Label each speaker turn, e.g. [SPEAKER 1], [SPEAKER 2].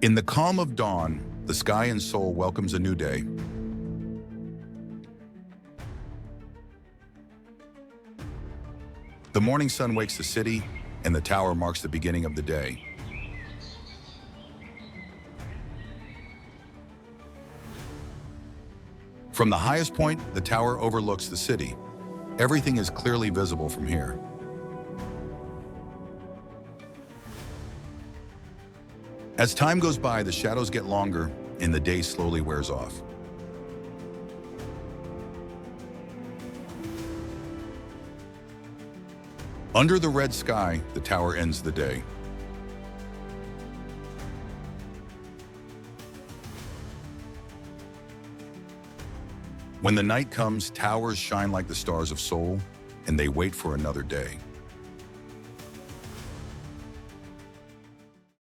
[SPEAKER 1] In the calm of dawn, the sky in Seoul welcomes a new day. The morning sun wakes the city, and the tower marks the beginning of the day. From the highest point, the tower overlooks the city. Everything is clearly visible from here. As time goes by, the shadows get longer, and the day slowly wears off. Under the red sky, the tower ends the day. When the night comes, towers shine like the stars of Seoul, and they wait for another day.